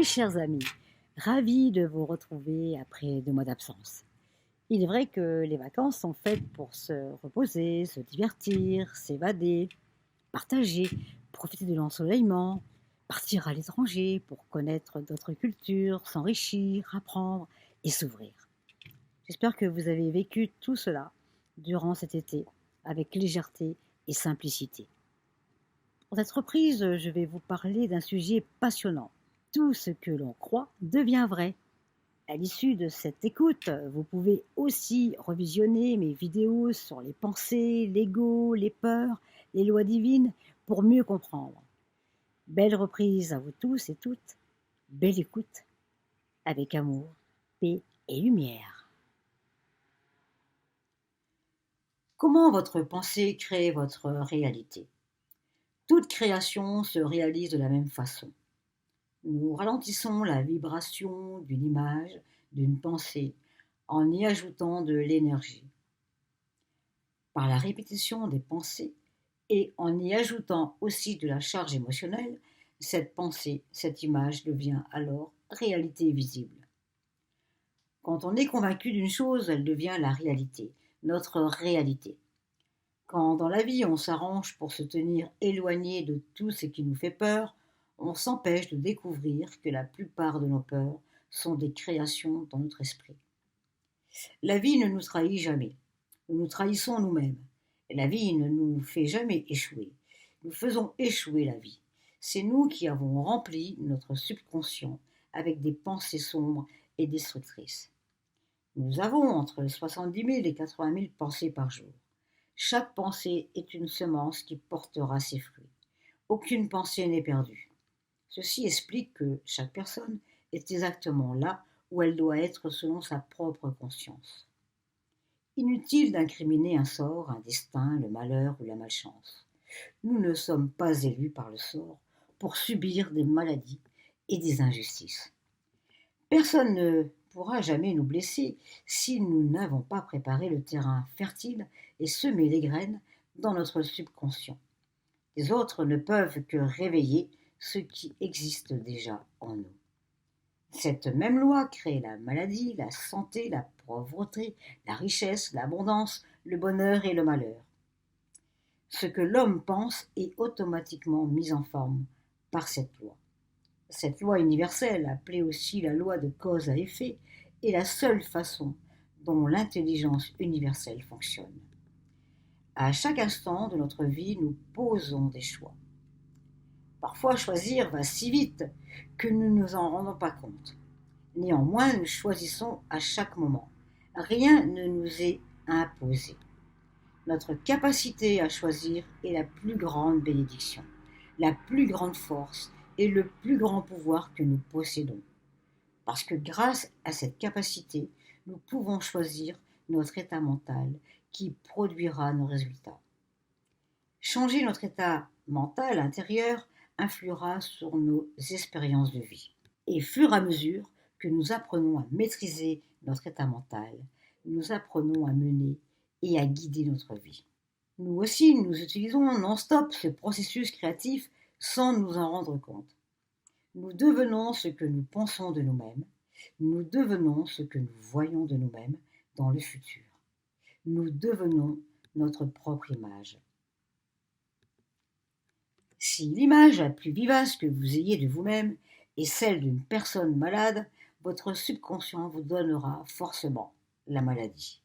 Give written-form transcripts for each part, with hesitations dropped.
Mes chers amis, ravis de vous retrouver après 2 mois d'absence. Il est vrai que les vacances sont faites pour se reposer, se divertir, s'évader, partager, profiter de l'ensoleillement, partir à l'étranger pour connaître d'autres cultures, s'enrichir, apprendre et s'ouvrir. J'espère que vous avez vécu tout cela durant cet été avec légèreté et simplicité. Pour cette reprise, je vais vous parler d'un sujet passionnant. Tout ce que l'on croit devient vrai. À l'issue de cette écoute, vous pouvez aussi revisionner mes vidéos sur les pensées, l'ego, les peurs, les lois divines pour mieux comprendre. Belle reprise à vous tous et toutes. Belle écoute avec amour, paix et lumière. Comment votre pensée crée votre réalité ? Toute création se réalise de la même façon. Nous ralentissons la vibration d'une image, d'une pensée, en y ajoutant de l'énergie. Par la répétition des pensées et en y ajoutant aussi de la charge émotionnelle, cette pensée, cette image devient alors réalité visible. Quand on est convaincu d'une chose, elle devient la réalité, notre réalité. Quand dans la vie on s'arrange pour se tenir éloigné de tout ce qui nous fait peur, on s'empêche de découvrir que la plupart de nos peurs sont des créations dans notre esprit. La vie ne nous trahit jamais. Nous nous trahissons nous-mêmes. Et la vie ne nous fait jamais échouer. Nous faisons échouer la vie. C'est nous qui avons rempli notre subconscient avec des pensées sombres et destructrices. Nous avons entre 70 000 et 80 000 pensées par jour. Chaque pensée est une semence qui portera ses fruits. Aucune pensée n'est perdue. Ceci explique que chaque personne est exactement là où elle doit être selon sa propre conscience. Inutile d'incriminer un sort, un destin, le malheur ou la malchance. Nous ne sommes pas élus par le sort pour subir des maladies et des injustices. Personne ne pourra jamais nous blesser si nous n'avons pas préparé le terrain fertile et semé les graines dans notre subconscient. Les autres ne peuvent que réveiller ce qui existe déjà en nous. Cette même loi crée la maladie, la santé, la pauvreté, la richesse, l'abondance, le bonheur et le malheur. Ce que l'homme pense est automatiquement mis en forme par cette loi. Cette loi universelle, appelée aussi la loi de cause à effet, est la seule façon dont l'intelligence universelle fonctionne. À chaque instant de notre vie, nous posons des choix. Parfois, choisir va si vite que nous ne nous en rendons pas compte. Néanmoins, nous choisissons à chaque moment. Rien ne nous est imposé. Notre capacité à choisir est la plus grande bénédiction, la plus grande force et le plus grand pouvoir que nous possédons. Parce que grâce à cette capacité, nous pouvons choisir notre état mental qui produira nos résultats. Changer notre état mental intérieur influera sur nos expériences de vie. Et fur et à mesure que nous apprenons à maîtriser notre état mental, nous apprenons à mener et à guider notre vie. Nous aussi, nous utilisons non-stop ce processus créatif sans nous en rendre compte. Nous devenons ce que nous pensons de nous-mêmes, nous devenons ce que nous voyons de nous-mêmes dans le futur. Nous devenons notre propre image. Si l'image la plus vivace que vous ayez de vous-même est celle d'une personne malade, votre subconscient vous donnera forcément la maladie.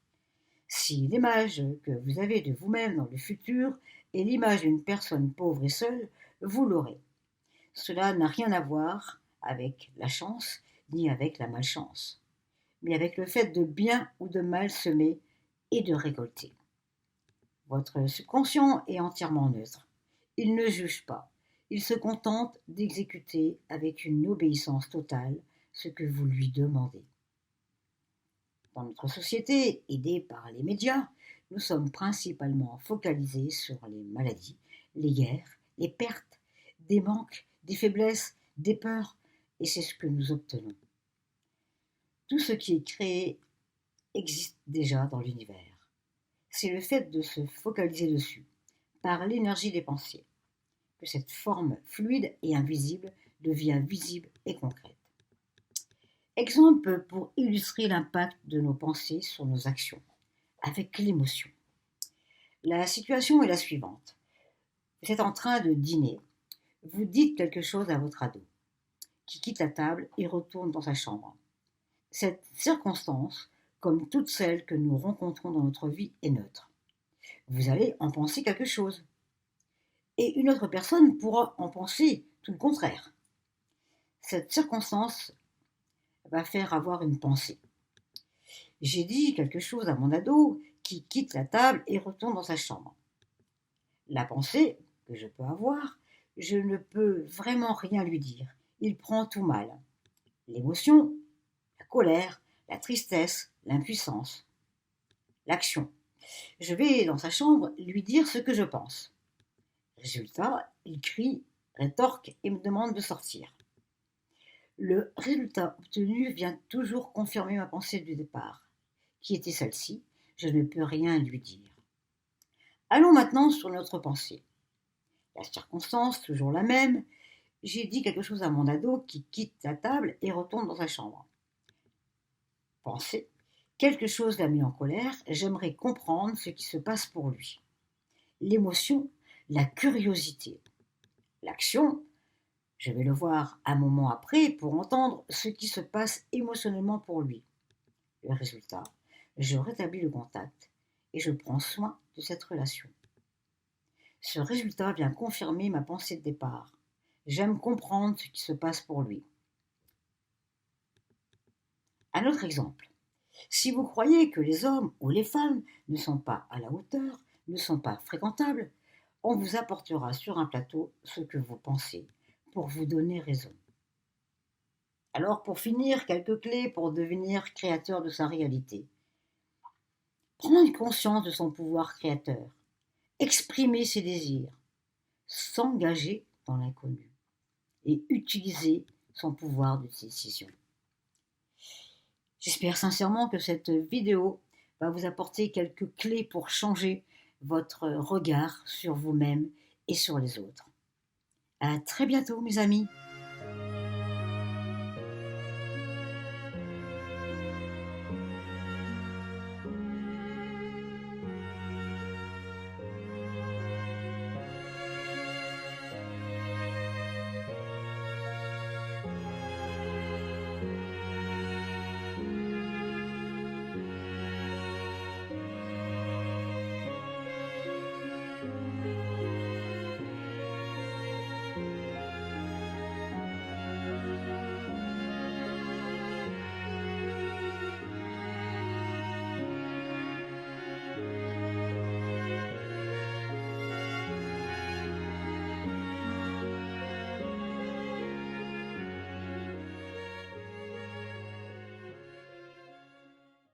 Si l'image que vous avez de vous-même dans le futur est l'image d'une personne pauvre et seule, vous l'aurez. Cela n'a rien à voir avec la chance ni avec la malchance, mais avec le fait de bien ou de mal semer et de récolter. Votre subconscient est entièrement neutre. Il ne juge pas. Il se contente d'exécuter avec une obéissance totale ce que vous lui demandez. Dans notre société, aidée par les médias, nous sommes principalement focalisés sur les maladies, les guerres, les pertes, des manques, des faiblesses, des peurs, et c'est ce que nous obtenons. Tout ce qui est créé existe déjà dans l'univers. C'est le fait de se focaliser dessus, par l'énergie des pensées, que cette forme fluide et invisible devient visible et concrète. Exemple pour illustrer l'impact de nos pensées sur nos actions, avec l'émotion. La situation est la suivante. Vous êtes en train de dîner. Vous dites quelque chose à votre ado, qui quitte la table et retourne dans sa chambre. Cette circonstance, comme toutes celles que nous rencontrons dans notre vie, est neutre. Vous allez en penser quelque chose. Et une autre personne pourra en penser tout le contraire. Cette circonstance va faire avoir une pensée. J'ai dit quelque chose à mon ado qui quitte la table et retourne dans sa chambre. La pensée que je peux avoir, je ne peux vraiment rien lui dire. Il prend tout mal. L'émotion, la colère, la tristesse, l'impuissance. L'action. Je vais dans sa chambre lui dire ce que je pense. Résultat, il crie, rétorque et me demande de sortir. Le résultat obtenu vient toujours confirmer ma pensée du départ, qui était celle-ci, je ne peux rien lui dire. Allons maintenant sur notre pensée. La circonstance, toujours la même, j'ai dit quelque chose à mon ado qui quitte la table et retourne dans sa chambre. Pensée, quelque chose l'a mis en colère, j'aimerais comprendre ce qui se passe pour lui. L'émotion, la curiosité. L'action, je vais le voir un moment après pour entendre ce qui se passe émotionnellement pour lui. Le résultat, je rétablis le contact et je prends soin de cette relation. Ce résultat vient confirmer ma pensée de départ. J'aime comprendre ce qui se passe pour lui. Un autre exemple. Si vous croyez que les hommes ou les femmes ne sont pas à la hauteur, ne sont pas fréquentables, on vous apportera sur un plateau ce que vous pensez pour vous donner raison. Alors pour finir, quelques clés pour devenir créateur de sa réalité. Prendre conscience de son pouvoir créateur, exprimer ses désirs, s'engager dans l'inconnu et utiliser son pouvoir de décision. J'espère sincèrement que cette vidéo va vous apporter quelques clés pour changer votre regard sur vous-même et sur les autres. À très bientôt mes amis.